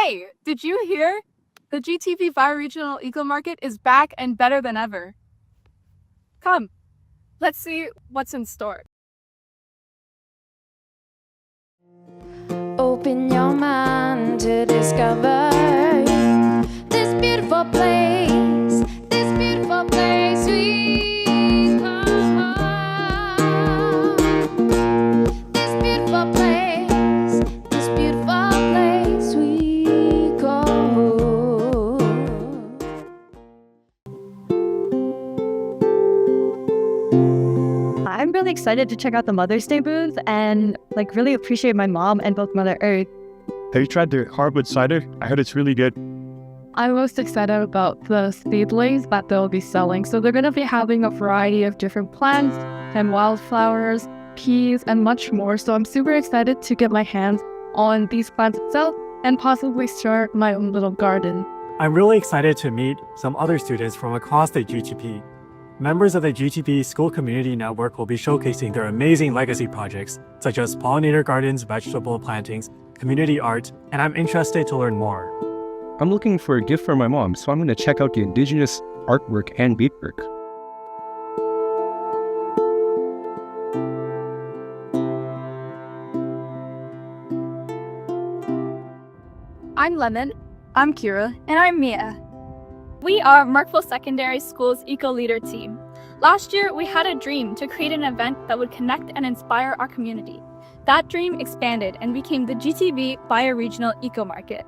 Hey, did you hear? The GTB Bioregional Eco Market is back and better than ever. Come, let's see what's in store. Open your mind to discover this beautiful place we call home. This beautiful place we call home. I'm really excited to check out the Mother's Day booth and really appreciate my mom and both Mother Earth. Have you tried the hardwood cider? I heard it's really good. I'm most excited about the seedlings that they'll be selling. So they're going to be having a variety of different plants and wildflowers, peas, and much more. So I'm super excited to get my hands on these plants itself and possibly start my own little garden. I'm really excited to meet some other students from across the GTB. Members of the GTB School Community Network will be showcasing their amazing legacy projects, such as pollinator gardens, vegetable plantings, community art, and I'm interested to learn more. I'm looking for a gift for my mom, so I'm going to check out the indigenous artwork and beadwork. I'm Lemon. I'm Kira. And I'm Mia. We are Markville Secondary School's Eco Leader team. Last year, we had a dream to create an event that would connect and inspire our community. That dream expanded and became the GTB Bioregional Eco Market,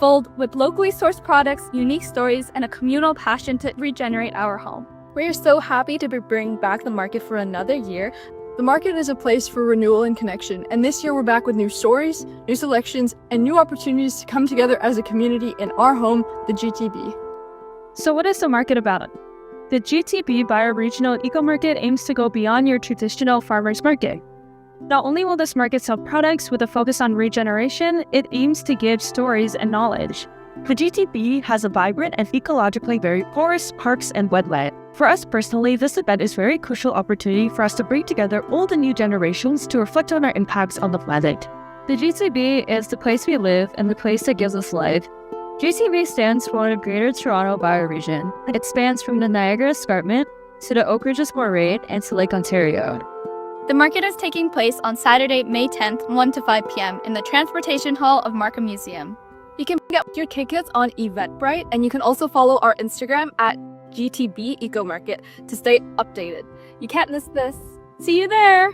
filled with locally sourced products, unique stories, and a communal passion to regenerate our home. We are so happy to be bringing back the market for another year. The market is a place for renewal and connection, and this year we're back with new stories, new selections, and new opportunities to come together as a community in our home, the GTB. So what is the market about? The GTB Bioregional Eco Market aims to go beyond your traditional farmer's market. Not only will this market sell products with a focus on regeneration, it aims to give stories and knowledge. The GTB has a vibrant and ecologically very forest, parks, and wetland. For us personally, this event is a very crucial opportunity for us to bring together old and new generations to reflect on our impacts on the planet. The GTB is the place we live and the place that gives us life. GTB stands for the Greater Tkaronto Bioregion. It spans from the Niagara Escarpment to the Oak Ridges Moraine and to Lake Ontario. The market is taking place on Saturday, May 10th, 1 to 5 p.m. in the Transportation Hall of Markham Museum. You can get your tickets on Eventbrite, and you can also follow our Instagram at GTB Eco Market to stay updated. You can't miss this. See you there!